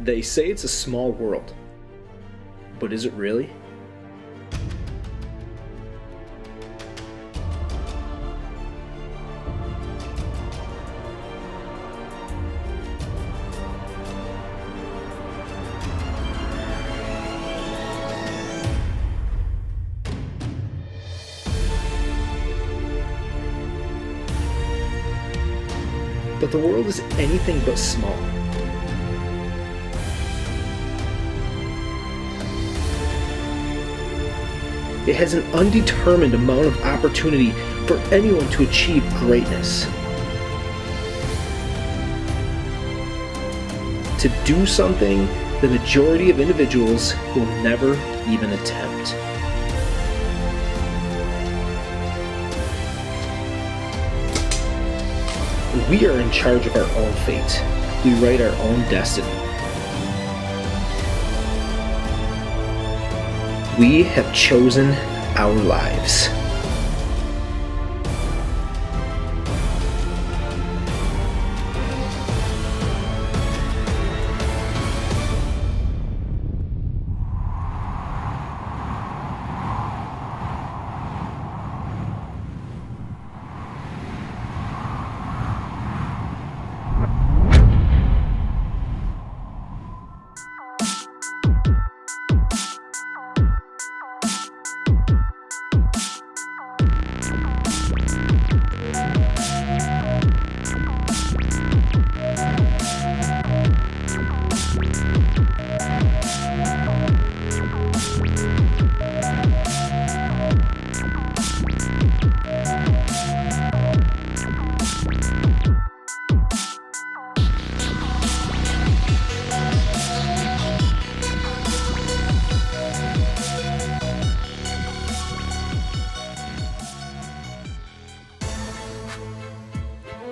They say it's a small world, but is it really? But the world is anything but small. It has an undetermined amount of opportunity for anyone to achieve greatness. To do something the majority of individuals will never even attempt. We are in charge of our own fate. We write our own destiny. We have chosen our lives.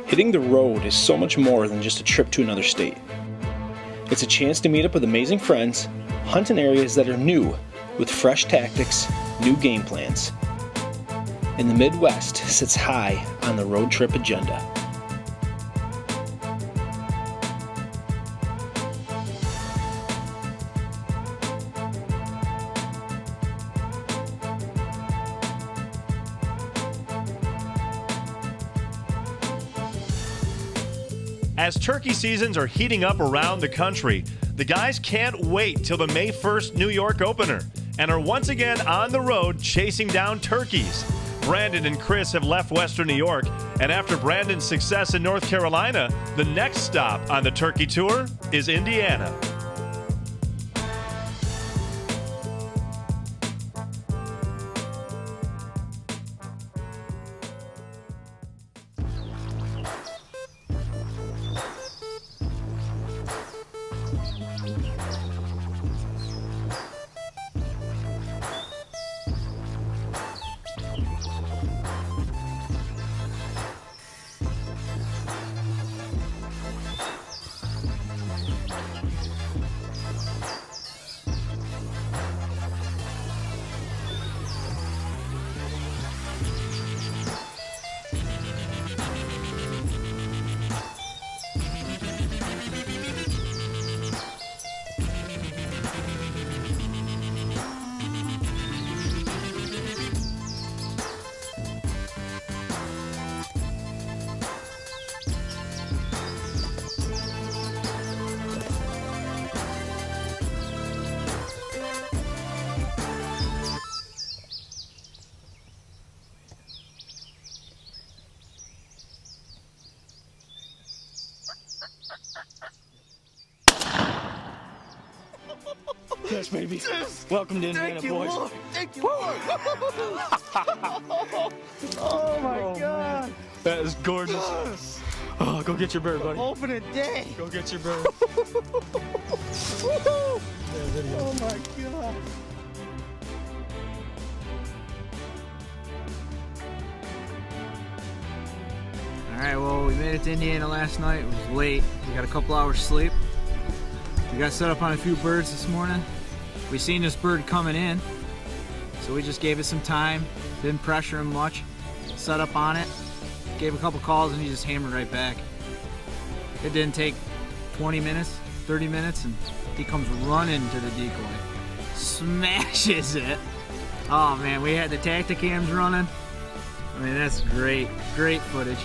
Hitting the road is so much more than just a trip to another state. It's a chance to meet up with amazing friends, hunt in areas that are new, with fresh tactics, new game plans. And the Midwest sits high on the road trip agenda. As turkey seasons are heating up around the country, the guys can't wait till the May 1st New York opener and are once again on the road chasing down turkeys. Brandon and Chris have left Western New York, and after Brandon's success in North Carolina, the next stop on the turkey tour is Indiana. Yes, baby. Welcome to Indiana, boys. Lord. Thank you, Lord. Oh, my God. Man. That is gorgeous. Yes. Oh, go get your bird, buddy. Open a day. Go get your bird. Oh, my God. All right, well, we made it to Indiana last night. It was late. We got a couple hours sleep. We got set up on a few birds this morning. We seen this bird coming in, so we just gave it some time. Didn't pressure him much. Set up on it. Gave a couple calls and he just hammered right back. It didn't take 20 minutes. 30 minutes, and he comes running to the decoy. Smashes it. Oh man, we had the Tacticams running. I mean, that's great. Great footage.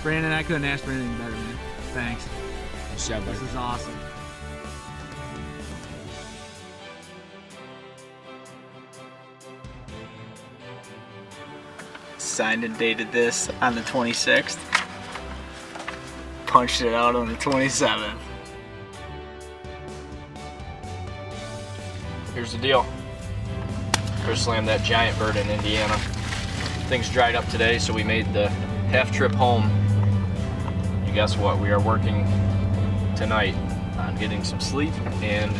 Brandon, I couldn't ask for anything better, man. Thanks. This is awesome. Signed and dated this on the 26th. Punched it out on the 27th. Here's the deal. Chris slammed that giant bird in Indiana. Things dried up today, so we made the half trip home. And guess what? We are working tonight on getting some sleep and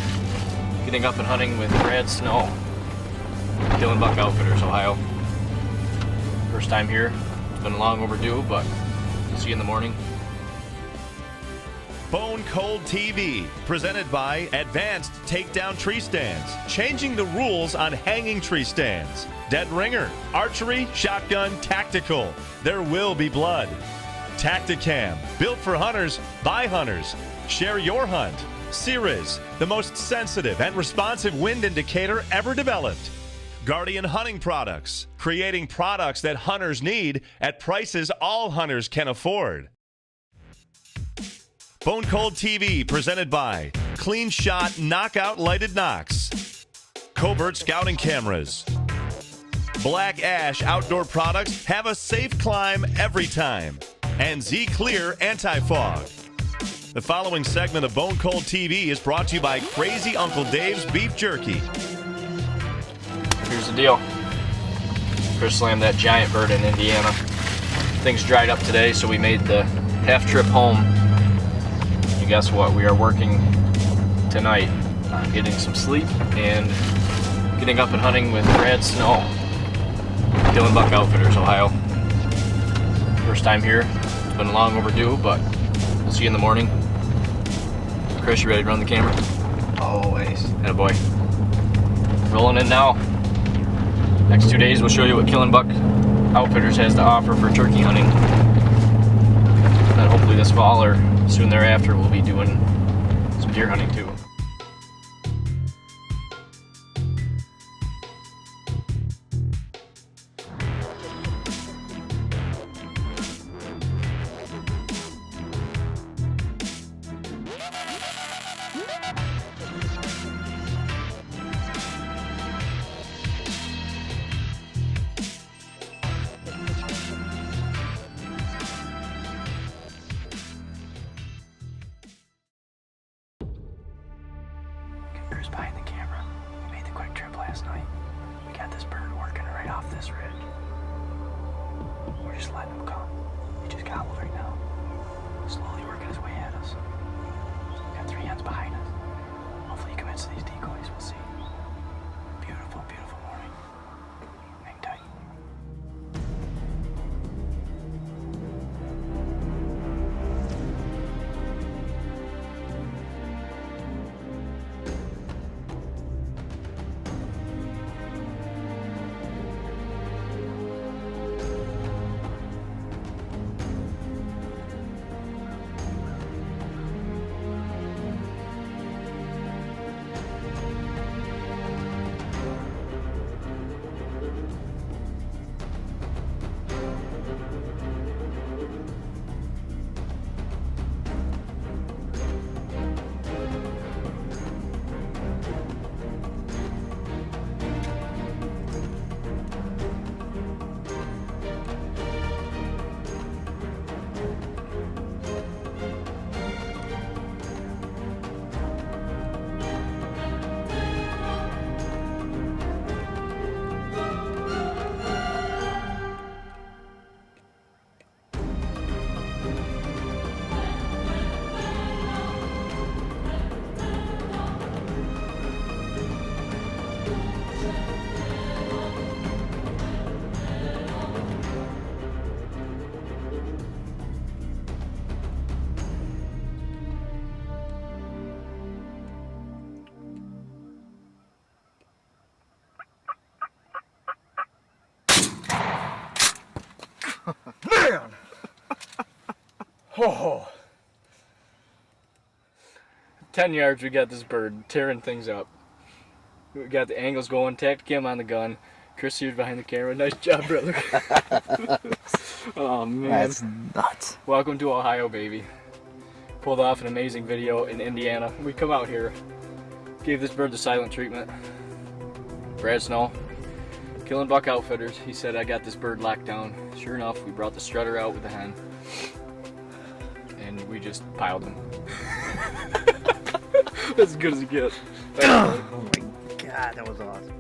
getting up and hunting with Brad Snow, Killing Buck Outfitters, Ohio. First time here. It's been long overdue, but we'll see you in the morning. Bone Cold TV, presented by Advanced Takedown Tree Stands, changing the rules on hanging tree stands. Dead Ringer, archery, shotgun, tactical. There will be blood. Tacticam, built for hunters by hunters. Share your hunt. Cirrus, the most sensitive and responsive wind indicator ever developed. Guardian Hunting Products, creating products that hunters need at prices all hunters can afford. Bone Cold TV, presented by Clean Shot Knockout Lighted Nocks. Covert Scouting Cameras. Black Ash Outdoor Products, have a safe climb every time. And Z Clear Anti-Fog. The following segment of Bone Cold TV is brought to you by Crazy Uncle Dave's Beef Jerky. Here's the deal. Chris slammed that giant bird in Indiana. Things dried up today, so we made the half trip home. And guess what? We are working tonight on getting some sleep and getting up and hunting with Brad Snow, Killing Buck Outfitters, Ohio. First time here. It's been long overdue, but we'll see you in the morning. Chris, you ready to run the camera? Always. Attaboy. Rolling in now. Next 2 days we'll show you what Killing Buck Outfitters has to offer for turkey hunting. And then hopefully this fall or soon thereafter we'll be doing some deer hunting too. Chris behind the camera. We made the quick trip last night. We got this bird working right off this ridge. We're just letting him come. He just gobbled right now. Slowly working his way at us. We got 3 hens behind us. Hopefully he commits to these decoys. We'll see. Beautiful, beautiful morning. Hang tight. Man! Oh. 10 yards, we got this bird tearing things up. We got the angles going, tacked cam on the gun. Chris here's behind the camera. Nice job, brother. Oh, man. That's nuts. Welcome to Ohio, baby. Pulled off an amazing video in Indiana. We come out here, gave this bird the silent treatment. Brad Snow, Killing Buck Outfitters. He said, I got this bird locked down. Sure enough, we brought the strutter out with the hen. And we just piled him. That's as good as it gets. Oh my God, that was awesome.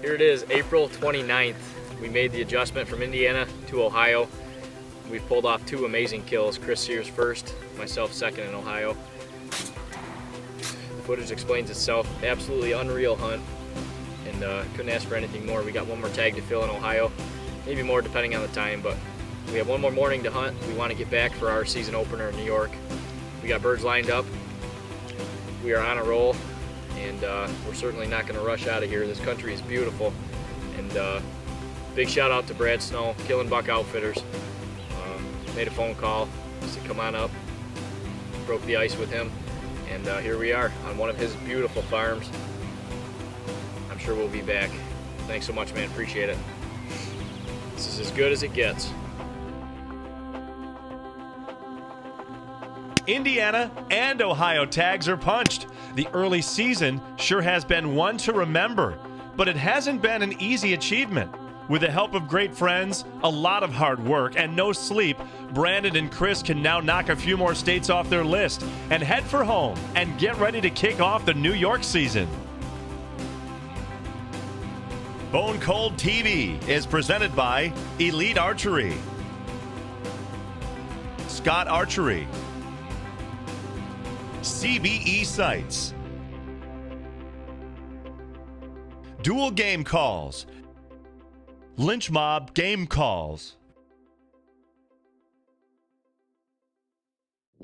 Here it is, April 29th. We made the adjustment from Indiana to Ohio. We pulled off 2 amazing kills. Chris Sears first, myself second in Ohio. The footage explains itself. Absolutely unreal hunt. And couldn't ask for anything more. We got 1 more tag to fill in Ohio. Maybe more depending on the time, but we have 1 more morning to hunt. We want to get back for our season opener in New York. We got birds lined up. We are on a roll, and we're certainly not going to rush out of here. This country is beautiful. And big shout out to Brad Snow, Killing Buck Outfitters. Made a phone call, said come on up, broke the ice with him, and here we are on one of his beautiful farms. I'm sure we'll be back. Thanks so much, man, appreciate it. This is as good as it gets. Indiana and Ohio tags are punched. The early season sure has been one to remember, but it hasn't been an easy achievement. With the help of great friends, a lot of hard work, and no sleep, Brandon and Chris can now knock a few more states off their list and head for home and get ready to kick off the New York season. Bone Cold TV is presented by Elite Archery, Scott Archery, CBE Sights, Dual Game Calls, Lynch Mob Game Calls.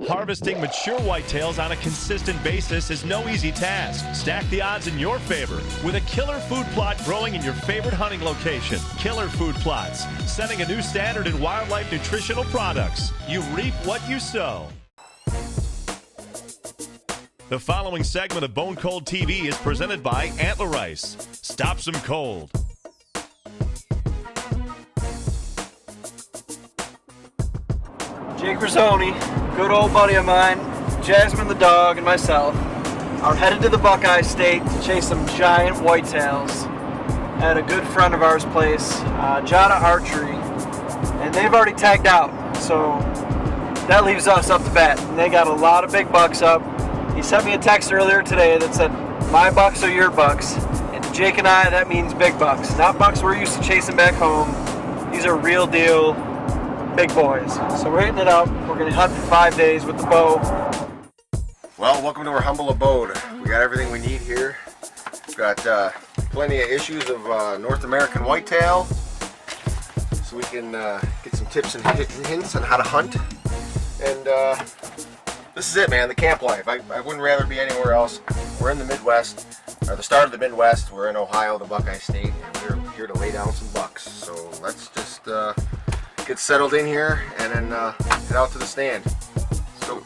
Harvesting mature whitetails on a consistent basis is no easy task. Stack the odds in your favor with a killer food plot growing in your favorite hunting location. Killer Food Plots, setting a new standard in wildlife nutritional products. You reap what you sow. The following segment of Bone Cold TV is presented by Antler Ice. Stop some cold. Jake Rizzoni, good old buddy of mine, Jasmine the dog, and myself are headed to the Buckeye State to chase some giant whitetails at a good friend of ours' place, Jada Archery, and they've already tagged out, so that leaves us up to bat. And they got a lot of big bucks up. He sent me a text earlier today that said, my bucks are your bucks, and to Jake and I, that means big bucks, not bucks we're used to chasing back home. These are real deal big boys. So we're hitting it up. We're going to hunt for 5 days with the bow. Well, welcome to our humble abode. We got everything we need here. We've got plenty of issues of North American whitetail, so we can get some tips and hints on how to hunt. And this is it, man, the camp life. I wouldn't rather be anywhere else. We're in the Midwest, or the start of the Midwest. We're in Ohio, the Buckeye State, and we're here to lay down some bucks. So let's just get settled in here and then head out to the stand. Let's go.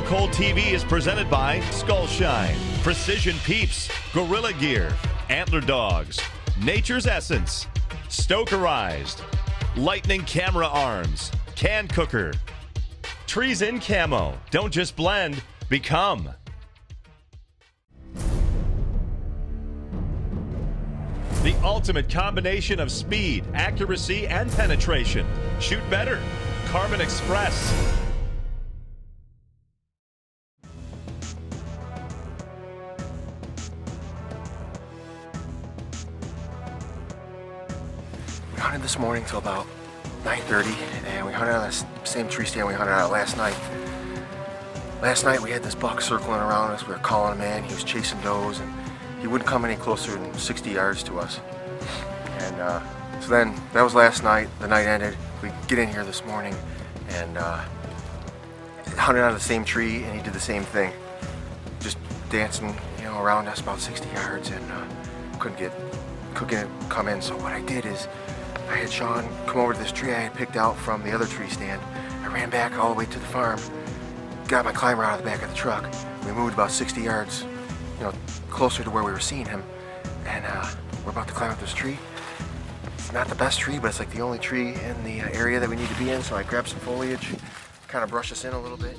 Cold TV is presented by Skull Shine, Precision Peeps, Gorilla Gear, Antler Dogs, Nature's Essence, Stokerized, Lightning Camera Arms, Can Cooker, Trees in Camo. Don't just blend, become. The ultimate combination of speed, accuracy, and penetration. Shoot better. Carbon Express. We hunted this morning till about 9:30, and we hunted on the same tree stand we hunted out last night. Last night we had this buck circling around us. We were calling him in. He was chasing does, and he wouldn't come any closer than 60 yards to us. And so then that was last night. The night ended. We get in here this morning and hunted on the same tree, and he did the same thing, just dancing, around us about 60 yards, and couldn't come in. So what I did is I had Sean come over to this tree I had picked out from the other tree stand. I ran back all the way to the farm, got my climber out of the back of the truck. We moved about 60 yards, closer to where we were seeing him, and we're about to climb up this tree. It's not the best tree, but it's like the only tree in the area that we need to be in, so I grabbed some foliage, kind of brush us in a little bit.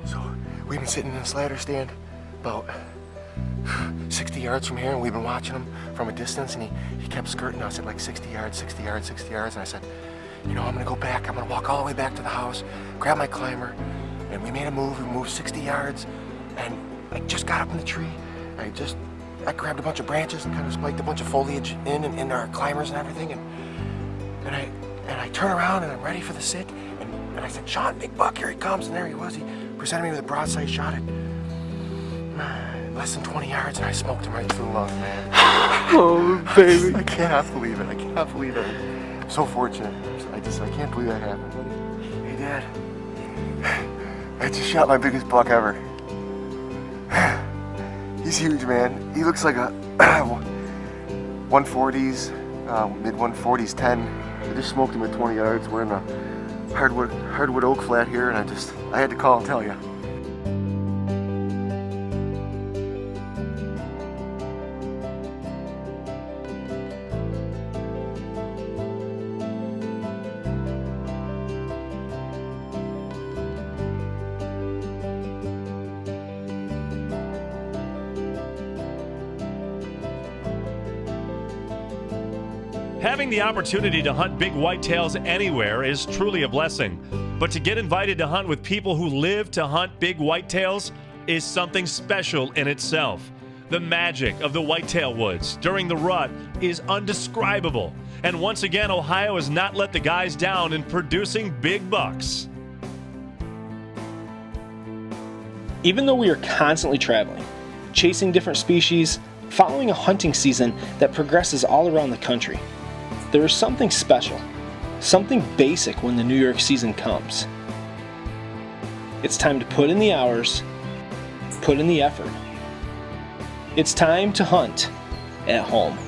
So we've been sitting in this ladder stand about 60 yards from here, and we've been watching him from a distance, and he kept skirting us at like 60 yards, 60 yards, 60 yards, and I said, I'm gonna go back. I'm gonna walk all the way back to the house, grab my climber, and we made a move. We moved 60 yards, and I just got up in the tree. I grabbed a bunch of branches and kind of spiked a bunch of foliage in our climbers and everything, and I turn around and I'm ready for the sit, and I said, Sean, big buck, here he comes, and there he was. He presented me with a broadside shot at less than 20 yards, and I smoked him right through the lung, man. Oh, baby. I cannot believe it. I cannot believe it. I'm so fortunate. I can't believe that happened. Hey, Dad. I just shot my biggest buck ever. He's huge, man. He looks like a 140s, mid 140s 10. I just smoked him at 20 yards. We're in a hardwood oak flat here, and I had to call and tell you. Having the opportunity to hunt big whitetails anywhere is truly a blessing. But to get invited to hunt with people who live to hunt big whitetails is something special in itself. The magic of the whitetail woods during the rut is undescribable. And once again, Ohio has not let the guys down in producing big bucks. Even though we are constantly traveling, chasing different species, following a hunting season that progresses all around the country, there is something special, something basic when the New York season comes. It's time to put in the hours, put in the effort. It's time to hunt at home.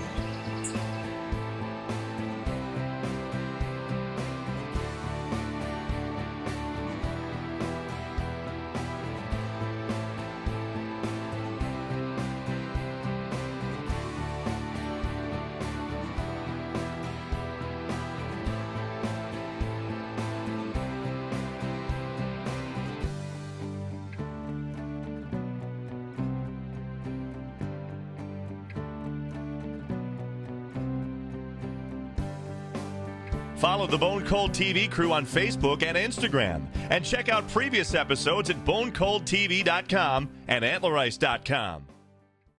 Follow the Bone Cold TV crew on Facebook and Instagram. And check out previous episodes at bonecoldtv.com and antlerice.com.